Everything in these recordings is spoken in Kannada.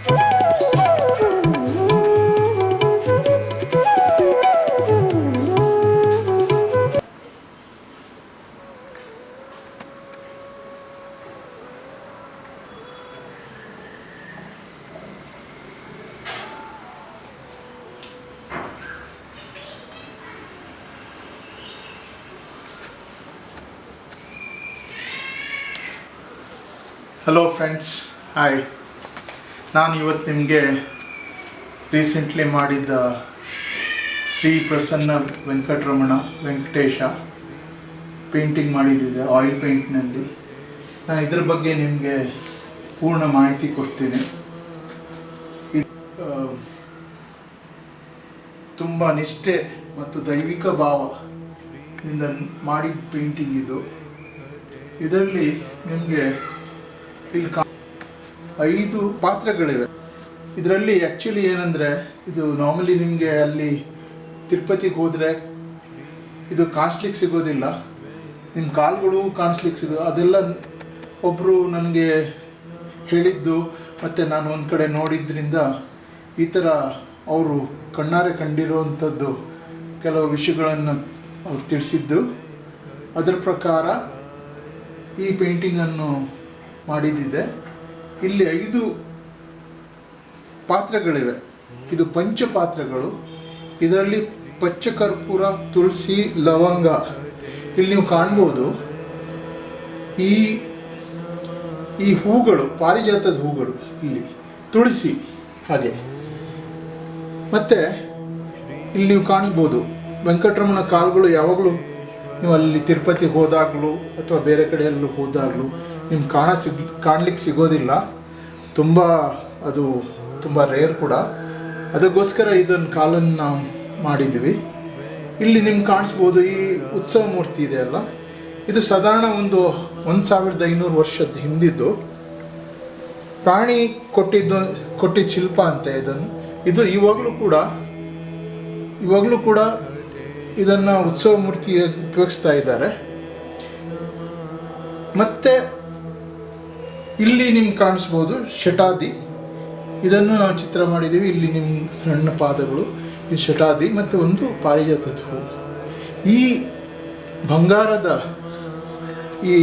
Hello friends, hi. ನಾನು ಇವತ್ತು ನಿಮಗೆ ರೀಸೆಂಟ್ಲಿ ಮಾಡಿದ್ದ ಶ್ರೀ ಪ್ರಸನ್ನ ವೆಂಕಟರಮಣ ವೆಂಕಟೇಶ ಪೇಂಟಿಂಗ್ ಮಾಡಿದ್ದಿದೆ ಆಯಿಲ್ ಪೇಂಟ್ನಲ್ಲಿ. ನಾನು ಇದ್ರ ಬಗ್ಗೆ ನಿಮಗೆ ಪೂರ್ಣ ಮಾಹಿತಿ ಕೊಡ್ತೀನಿ. ತುಂಬ ನಿಷ್ಠೆ ಮತ್ತು ದೈವಿಕ ಭಾವದಿಂದ ಮಾಡಿದ ಪೇಂಟಿಂಗ್ ಇದು. ಇದರಲ್ಲಿ ನಿಮಗೆ ಇಲ್ಲಿ 5 ಪಾತ್ರಗಳಿವೆ. ಇದರಲ್ಲಿ ಆ್ಯಕ್ಚುಲಿ ಏನಂದರೆ, ಇದು ನಾರ್ಮಲಿ ನಿಮಗೆ ಅಲ್ಲಿ ತಿರುಪತಿಗೆ ಹೋದರೆ ಇದು ಕಾಣಿಸ್ಲಿಕ್ಕೆ ಸಿಗೋದಿಲ್ಲ. ನಿಮ್ಮ ಕಾಲುಗಳು ಕಾಣಿಸ್ಲಿಕ್ಕೆ ಸಿಗೋದು ಅದೆಲ್ಲ ಒಬ್ಬರು ನನಗೆ ಹೇಳಿದ್ದು, ಮತ್ತು ನಾನು ಒಂದು ಕಡೆ ನೋಡಿದ್ರಿಂದ ಈ ಥರ ಅವರು ಕಣ್ಣಾರೆ ಕಂಡಿರುವಂಥದ್ದು ಕೆಲವು ವಿಷಯಗಳನ್ನು ಅವ್ರು ತಿಳಿಸಿದ್ದು. ಅದರ ಪ್ರಕಾರ ಈ ಪೇಂಟಿಂಗನ್ನು ಮಾಡಿದ್ದಿದೆ. ಇಲ್ಲಿ 5 ಪಾತ್ರಗಳಿವೆ. ಇದು ಪಂಚಪಾತ್ರಗಳು. ಇದರಲ್ಲಿ ಪಚ್ಚಕರ್ಪೂರ, ತುಳಸಿ, ಲವಂಗ ಇಲ್ಲಿ ನೀವು ಕಾಣ್ಬೋದು. ಈ ಹೂಗಳು ಪಾರಿಜಾತದ ಹೂಗಳು, ಇಲ್ಲಿ ತುಳಸಿ ಹಾಗೆ. ಮತ್ತು ಇಲ್ಲಿ ನೀವು ಕಾಣ್ಬೋದು ವೆಂಕಟರಮಣ ಕಾಲುಗಳು. ಯಾವಾಗಲೂ ನೀವು ಅಲ್ಲಿ ತಿರುಪತಿಗೆ ಹೋದಾಗಲೂ ಅಥವಾ ಬೇರೆ ಕಡೆಯಲ್ಲೂ ಹೋದಾಗಲೂ ನಿಮ್ಗೆ ಕಾಣಲಿಕ್ಕೆ ಸಿಗೋದಿಲ್ಲ. ಅದು ತುಂಬ ರೇರ್ ಕೂಡ. ಅದಕ್ಕೋಸ್ಕರ ಇದನ್ನು ಕಾಲನ್ನು ನಾವು ಮಾಡಿದ್ವಿ. ಇಲ್ಲಿ ನಿಮ್ಗೆ ಕಾಣಿಸ್ಬೋದು ಈ ಉತ್ಸವ ಮೂರ್ತಿ ಇದೆ ಅಲ್ಲ, ಇದು ಸಾಧಾರಣ 1500 ವರ್ಷದ ಹಿಂದಿದ್ದು ಪ್ರಾಣಿ ಕೊಟ್ಟಿದ್ದ ಶಿಲ್ಪ ಅಂತೆ ಇದು ಇವಾಗಲೂ ಕೂಡ ಇದನ್ನು ಉತ್ಸವ ಮೂರ್ತಿಯಾಗಿ ಉಪಯೋಗಿಸ್ತಾ ಇದ್ದಾರೆ. ಮತ್ತು ಇಲ್ಲಿ ನಿಮ್ಗೆ ಕಾಣಿಸ್ಬೋದು ಶಟಾದಿ. ಇದನ್ನು ನಾವು ಚಿತ್ರ ಮಾಡಿದ್ದೀವಿ. ಇಲ್ಲಿ ನಿಮ್ಮ ಸಣ್ಣ ಪಾದಗಳು, ಈ ಶಟಾದಿ ಮತ್ತು ಒಂದು ಪಾರಿಜಾತದ ಹೂ. ಈ ಬಂಗಾರದ ಈ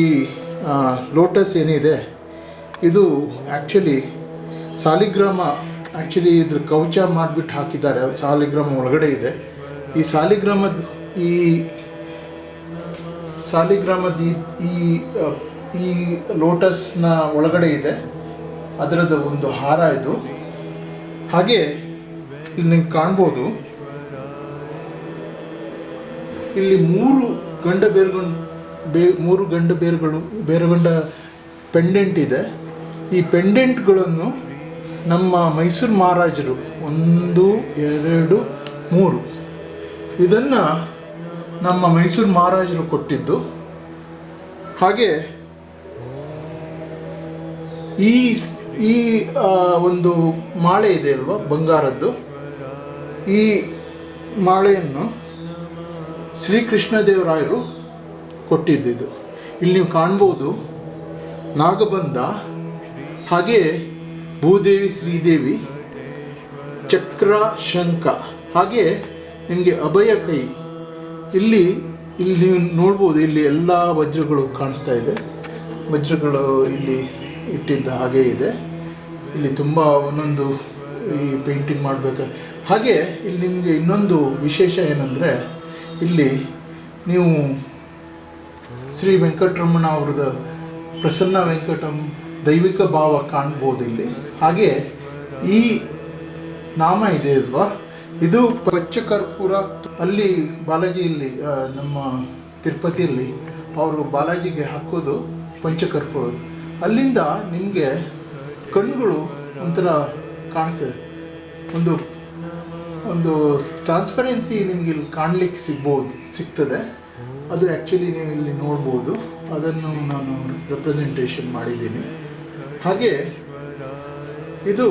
ಲೋಟಸ್ ಏನಿದೆ, ಇದು ಆ್ಯಕ್ಚುಲಿ ಸಾಲಿಗ್ರಾಮ. ಇದ್ರ ಕವಚ ಮಾಡಿಬಿಟ್ಟು ಹಾಕಿದ್ದಾರೆ. ಸಾಲಿಗ್ರಾಮ ಒಳಗಡೆ ಇದೆ. ಈ ಸಾಲಿಗ್ರಾಮದ ಈ ಲೋಟಸ್ನ ಒಳಗಡೆ ಇದೆ ಅದರದ್ದು ಒಂದು ಹಾರ ಇದು. ಹಾಗೆ ಇಲ್ಲಿ ನೀವು ಕಾಣ್ಬೋದು, ಇಲ್ಲಿ 3 ಗಂಡು ಬೇರುಗೊಂಡ ಪೆಂಡೆಂಟ್ ಇದೆ. ಈ ಪೆಂಡೆಂಟ್ಗಳನ್ನು ನಮ್ಮ ಮೈಸೂರು ಮಹಾರಾಜರು 1, 2, 3 ಇದನ್ನು ನಮ್ಮ ಮೈಸೂರು ಮಹಾರಾಜರು ಕೊಟ್ಟಿದ್ದು. ಹಾಗೆ ಈ ಒಂದು ಮಾಳೆ ಇದೆ ಅಲ್ವಾ ಬಂಗಾರದ್ದು, ಈ ಮಾಳೆಯನ್ನು ಶ್ರೀಕೃಷ್ಣದೇವರಾಯರು ಕೊಟ್ಟಿದ್ದು. ಇಲ್ಲಿ ನೀವು ಕಾಣ್ಬೋದು ನಾಗಬಂಧ, ಹಾಗೆ ಭೂದೇವಿ, ಶ್ರೀದೇವಿ, ಚಕ್ರ, ಶಂಖ, ಹಾಗೆ ನಿಮಗೆ ಅಭಯ ಕೈ. ಇಲ್ಲಿ ನೀವು ನೋಡ್ಬೋದು, ಇಲ್ಲಿ ಎಲ್ಲ ವಜ್ರಗಳು ಕಾಣಿಸ್ತಾ ಇದೆ. ವಜ್ರಗಳು ಇಲ್ಲಿ ಇಟ್ಟಿದ್ದ ಹಾಗೆ ಇದೆ. ಇಲ್ಲಿ ತುಂಬ ಒಂದೊಂದು ಈ ಪೇಂಟಿಂಗ್ ಮಾಡಬೇಕು. ಹಾಗೆ ಇಲ್ಲಿ ನಿಮಗೆ ಇನ್ನೊಂದು ವಿಶೇಷ ಏನಂದರೆ, ಇಲ್ಲಿ ನೀವು ಶ್ರೀ ವೆಂಕಟರಮಣ ಅವ್ರದ್ದು ಪ್ರಸನ್ನ ವೆಂಕಟಂ ದೈವಿಕ ಭಾವ ಕಾಣ್ಬೋದು ಇಲ್ಲಿ. ಹಾಗೆ ಈ ನಾಮ ಇದೆ ಅಲ್ವಾ, ಇದು ಪಚ್ಚಕರ್ಪೂರ. ಅಲ್ಲಿ ಬಾಲಾಜಿಯಲ್ಲಿ ನಮ್ಮ ತಿರುಪತಿಯಲ್ಲಿ ಅವರು ಬಾಲಾಜಿಗೆ ಹಾಕೋದು ಪಂಚಕರ್ಪೂರ. ಅಲ್ಲಿಂದ ನಿಮಗೆ ಕಣ್ಣುಗಳು ಒಂಥರ ಕಾಣಿಸ್ತದೆ, ಒಂದು ಟ್ರಾನ್ಸ್ಪರೆನ್ಸಿ ನಿಮಗೆ ಇಲ್ಲಿ ಕಾಣಲಿಕ್ಕೆ ಸಿಗ್ತದೆ. ಅದು ಆ್ಯಕ್ಚುಲಿ ನೀವು ಇಲ್ಲಿ ನೋಡ್ಬೋದು. ಅದನ್ನು ನಾನು ರೆಪ್ರೆಸೆಂಟೇಷನ್ ಮಾಡಿದ್ದೀನಿ. ಹಾಗೆ ಇದು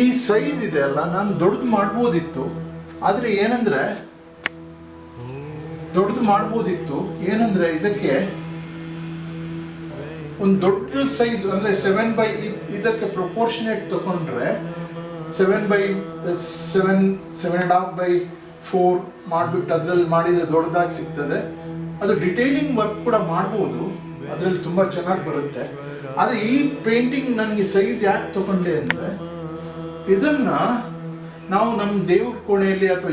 ಈ ಸೈಜ್ ಇದೆ ಅಲ್ಲ, ನಾನು ದೊಡ್ಡದು ಮಾಡ್ಬೋದಿತ್ತು. ಆದರೆ ಏನಂದರೆ ಇದಕ್ಕೆ ಒಂದು ದೊಡ್ಡ ಸೈಜ್ ಅಂದರೆ 7 by ಇದಕ್ಕೆ ಪ್ರೊಪೋರ್ಷನೇಟ್ ತಗೊಂಡ್ರೆ 7.5/4 ಮಾಡಿಬಿಟ್ಟು ಅದರಲ್ಲಿ ಮಾಡಿದರೆ ದೊಡ್ಡದಾಗಿ ಸಿಗ್ತದೆ. ಅದು ಡಿಟೇಲಿಂಗ್ ವರ್ಕ್ ಕೂಡ ಮಾಡ್ಬೋದು, ಅದರಲ್ಲಿ ತುಂಬ ಚೆನ್ನಾಗಿ ಬರುತ್ತೆ. ಆದರೆ ಈ ಪೇಂಟಿಂಗ್ ನನಗೆ ಸೈಜ್ ಯಾಕೆ ತಗೊಂಡೆ ಅಂದರೆ, ಇದನ್ನು ನಾವು ನಮ್ಮ ದೇವ್ರ ಕೋಣೆಯಲ್ಲಿ ಅಥವಾ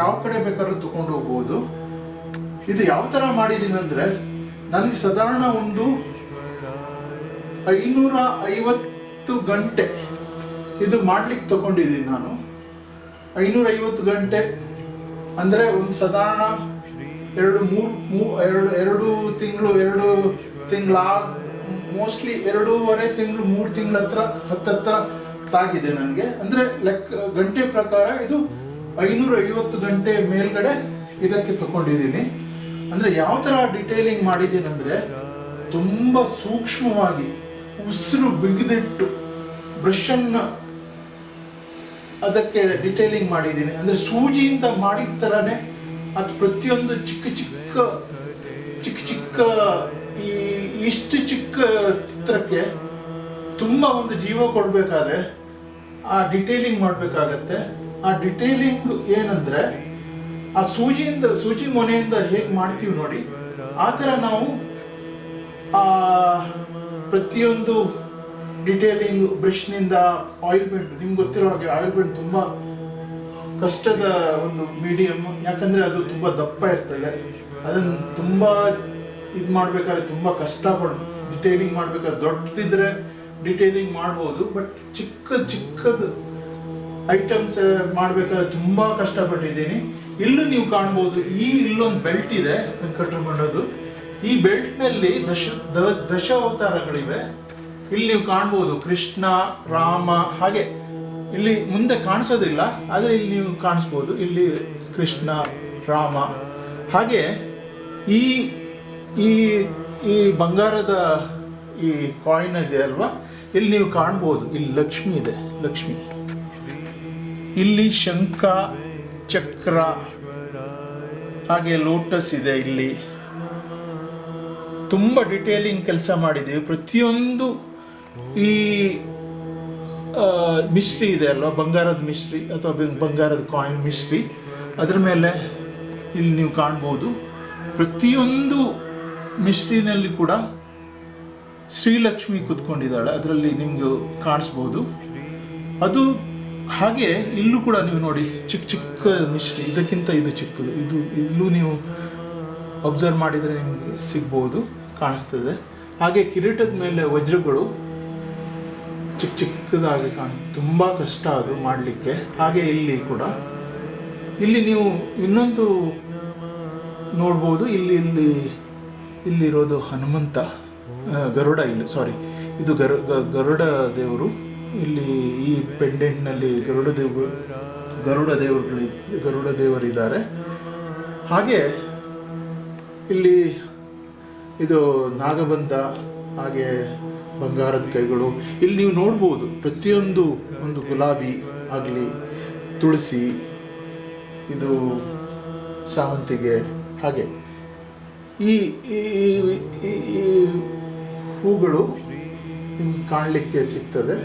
ಯಾವ ಕಡೆ ಬೇಕಾದ್ರೂ ತಗೊಂಡು ಹೋಗ್ಬೋದು. ಇದು ಯಾವ ಥರ ಮಾಡಿದ್ದೀನಿ ಅಂದರೆ, ನನಗೆ ಸಾಧಾರಣ ಒಂದು 550 ಗಂಟೆ ಇದು ಮಾಡ್ಲಿಕ್ಕೆ ತಗೊಂಡಿದ್ದೀನಿ ನಾನು. 550 ಗಂಟೆ ಅಂದರೆ ಒಂದು ಸಾಧಾರಣ 2 ತಿಂಗಳ ಮೋಸ್ಟ್ಲಿ 2.5 ತಿಂಗಳು 3 ತಿಂಗಳ ಹತ್ರ ತಾಗಿದೆ ನನಗೆ. ಅಂದರೆ ಲೆಕ್ಕ ಗಂಟೆ ಪ್ರಕಾರ ಇದು 550 ಗಂಟೆ ಮೇಲ್ಗಡೆ ಇದಕ್ಕೆ ತಗೊಂಡಿದ್ದೀನಿ. ಅಂದರೆ ಯಾವ ಥರ ಡಿಟೇಲಿಂಗ್ ಮಾಡಿದ್ದೀನಿ ಅಂದರೆ, ತುಂಬ ಸೂಕ್ಷ್ಮವಾಗಿ ಉಸಿರು ಬಿಗಿದಿಟ್ಟು ಬ್ರಷನ್ನು ಅದಕ್ಕೆ ಡಿಟೇಲಿಂಗ್ ಮಾಡಿದ್ದೀನಿ. ಅಂದರೆ ಸೂಜಿಯಿಂದ ಮಾಡಿದ ಥರನೇ ಅದು ಪ್ರತಿಯೊಂದು ಚಿಕ್ಕ ಚಿಕ್ಕ ಇಷ್ಟು ಚಿಕ್ಕ ಚಿತ್ರಕ್ಕೆ ತುಂಬ ಒಂದು ಜೀವ ಕೊಡಬೇಕಾದ್ರೆ ಆ ಡಿಟೇಲಿಂಗ್ ಮಾಡಬೇಕಾಗತ್ತೆ. ಆ ಡಿಟೇಲಿಂಗ್ ಏನಂದರೆ, ಆ ಸೂಜಿ ಮೊನೆಯಿಂದ ಹೇಗೆ ಮಾಡ್ತೀವಿ ನೋಡಿ, ಆ ಥರ ನಾವು ಪ್ರತಿಯೊಂದು ಡಿಟೇಲಿಂಗ್ ಬ್ರಷ್ನಿಂದ ಆಯಿಲ್ ಪೇಂಟ್, ನಿಮ್ಗೆ ಗೊತ್ತಿರೋ ಹಾಗೆ ಆಯಿಲ್ ಪೇಂಟ್ ತುಂಬ ಕಷ್ಟದ ಒಂದು ಮೀಡಿಯಮ್, ಯಾಕಂದರೆ ಅದು ತುಂಬ ದಪ್ಪ ಇರ್ತದೆ. ಅದನ್ನು ತುಂಬ ಇದು ಮಾಡಬೇಕಾದ್ರೆ ತುಂಬ ಕಷ್ಟಪಡು ಡಿಟೇಲಿಂಗ್ ಮಾಡಬೇಕಾದ್ರೆ. ದೊಡ್ಡದಿದ್ರೆ ಡಿಟೇಲಿಂಗ್ ಮಾಡ್ಬೋದು, ಬಟ್ ಚಿಕ್ಕದು ಐಟಮ್ಸ್ ಮಾಡಬೇಕಾದ್ರೆ ತುಂಬ ಕಷ್ಟಪಟ್ಟಿದ್ದೀನಿ. ಇಲ್ಲೂ ನೀವು ಕಾಣ್ಬೋದು, ಇಲ್ಲೊಂದು ಬೆಲ್ಟ್ ಇದೆ ವೆಂಕಟರಮಣದು. ಈ ಬೆಲ್ಟ್ನಲ್ಲಿ ದಶ ಅವತಾರಗಳಿವೆ. ಇಲ್ಲಿ ನೀವು ಕಾಣ್ಬೋದು ಕೃಷ್ಣ, ರಾಮ, ಹಾಗೆ ಇಲ್ಲಿ ಮುಂದೆ ಕಾಣಿಸೋದಿಲ್ಲ, ಆದರೆ ಇಲ್ಲಿ ನೀವು ಕಾಣಿಸ್ಬೋದು. ಇಲ್ಲಿ ಕೃಷ್ಣ, ರಾಮ, ಹಾಗೆ ಈ ಈ ಈ ಬಂಗಾರದ ಈ ಕಾಯಿನ್ ಇದೆ ಅಲ್ವಾ, ಇಲ್ಲಿ ನೀವು ಕಾಣ್ಬೋದು. ಇಲ್ಲಿ ಲಕ್ಷ್ಮಿ ಇದೆ, ಲಕ್ಷ್ಮಿ. ಇಲ್ಲಿ ಶಂಖ, ಚಕ್ರ, ಹಾಗೆ ಲೋಟಸ್ ಇದೆ. ಇಲ್ಲಿ ತುಂಬ ಡಿಟೇಲಿಂಗ್ ಕೆಲಸ ಮಾಡಿದ್ದೀವಿ. ಪ್ರತಿಯೊಂದು ಈ ಮಿಸ್ಟ್ರಿ ಇದೆ ಅಲ್ವಾ, ಬಂಗಾರದ ಮಿಸ್ಟ್ರಿ ಅಥವಾ ಬಂಗಾರದ ಕಾಯಿನ್ ಮಿಸ್ಟ್ರಿ, ಅದರ ಮೇಲೆ ಇಲ್ಲಿ ನೀವು ಕಾಣ್ಬೋದು. ಪ್ರತಿಯೊಂದು ಮಿಸ್ಟ್ರಿನಲ್ಲಿ ಕೂಡ ಶ್ರೀಲಕ್ಷ್ಮಿ ಕೂತ್ಕೊಂಡಿದ್ದಾಳೆ, ಅದರಲ್ಲಿ ನಿಮ್ಗೆ ಕಾಣಿಸ್ಬೋದು ಅದು. ಹಾಗೆ ಇಲ್ಲೂ ಕೂಡ ನೀವು ನೋಡಿ, ಚಿಕ್ಕ ಮಿಸ್ಟ್ರಿ, ಇದಕ್ಕಿಂತ ಇದು ಚಿಕ್ಕದು. ಇಲ್ಲೂ ನೀವು ಅಬ್ಸರ್ವ್ ಮಾಡಿದರೆ ನಿಮಗೆ ಸಿಗ್ಬೋದು, ಕಾಣಿಸ್ತದೆ. ಹಾಗೆ ಕಿರೀಟದ ಮೇಲೆ ವಜ್ರಗಳು ಚಿಕ್ಕದಾಗಿ ತುಂಬ ಕಷ್ಟ ಅದು ಮಾಡಲಿಕ್ಕೆ. ಹಾಗೆ ಇಲ್ಲಿ ಕೂಡ ನೀವು ಇನ್ನೊಂದು ನೋಡ್ಬೋದು. ಇಲ್ಲಿರೋದು ಹನುಮಂತ, ಗರುಡ, ಇದು ಗರುಡ ದೇವರು. ಇಲ್ಲಿ ಈ ಪೆಂಡೆಂಟ್ನಲ್ಲಿ ಗರುಡ ದೇವರಿದ್ದಾರೆ. ಹಾಗೆ ಇಲ್ಲಿ ಇದು ನಾಗಬಂಧ, ಹಾಗೆ ಬಂಗಾರದ ಕೈಗಳು. ಇಲ್ಲಿ ನೀವು ನೋಡ್ಬೋದು, ಪ್ರತಿಯೊಂದು ಒಂದು ಗುಲಾಬಿ ಆಗಲಿ, ತುಳಸಿ, ಇದು ಸಾವಂತಿಗೆ, ಹಾಗೆ ಈ ಹೂಗಳು ನಿಮ್ಗೆ ಕಾಣಲಿಕ್ಕೆ ಸಿಗ್ತದೆ.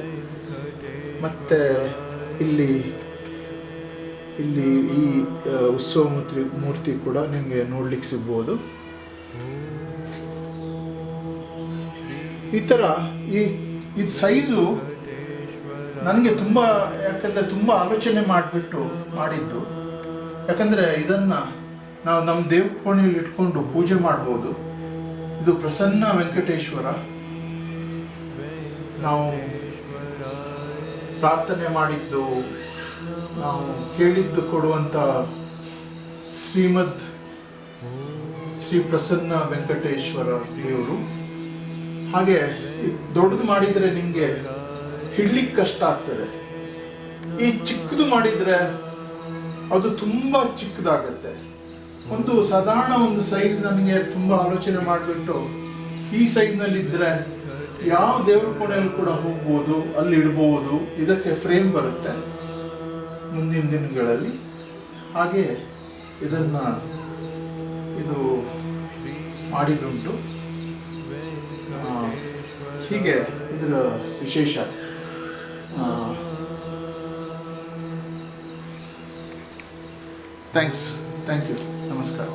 ಮತ್ತು ಇಲ್ಲಿ ಈ ಉತ್ಸವ ಮೂರ್ತಿ ಕೂಡ ನಿಮಗೆ ನೋಡ್ಲಿಕ್ಕೆ ಸಿಗ್ಬೋದು. ಈ ಥರ ಈ ಸೈಜು ನನಗೆ ಯಾಕಂದರೆ ತುಂಬ ಆಲೋಚನೆ ಮಾಡಿದ್ದು. ಯಾಕಂದರೆ ಇದನ್ನು ನಾವು ನಮ್ಮ ದೇವ್ರ ಕೋಣೆಯಲ್ಲಿ ಇಟ್ಕೊಂಡು ಪೂಜೆ ಮಾಡ್ಬೋದು. ಇದು ಪ್ರಸನ್ನ ವೆಂಕಟೇಶ್ವರ. ನಾವು ಪ್ರಾರ್ಥನೆ ಮಾಡಿದ್ದು, ನಾವು ಕೇಳಿದ್ದು ಕೊಡುವಂಥ ಶ್ರೀ ಪ್ರಸನ್ನ ವೆಂಕಟೇಶ್ವರ ದೇವರು. ಹಾಗೆ ದೊಡ್ಡದು ಮಾಡಿದರೆ ನಿಮಗೆ ಹಿಡ್ಲಿಕ್ಕೆ ಕಷ್ಟ ಆಗ್ತದೆ. ಈ ಚಿಕ್ಕದು ಮಾಡಿದರೆ ಅದು ತುಂಬ ಚಿಕ್ಕದಾಗತ್ತೆ. ಸಾಧಾರಣ ಒಂದು ಸೈಜ್ ನನಗೆ ತುಂಬ ಆಲೋಚನೆ ಮಾಡಿಬಿಟ್ಟು ಈ ಸೈಜ್ನಲ್ಲಿದ್ದರೆ ಯಾವ ದೇವ್ರ ಕೋಣೆಯಲ್ಲಿ ಕೂಡ ಹೋಗ್ಬೋದು, ಅಲ್ಲಿ ಇಡ್ಬೋದು. ಇದಕ್ಕೆ ಫ್ರೇಮ್ ಬರುತ್ತೆ ಮುಂದಿನ ದಿನಗಳಲ್ಲಿ. ಹಾಗೆ ಇದು ಮಾಡಿದ್ದುಂಟು. ಹೀಗೆ ಇದರ ವಿಶೇಷ. ಥ್ಯಾಂಕ್ ಯು, ನಮಸ್ಕಾರ.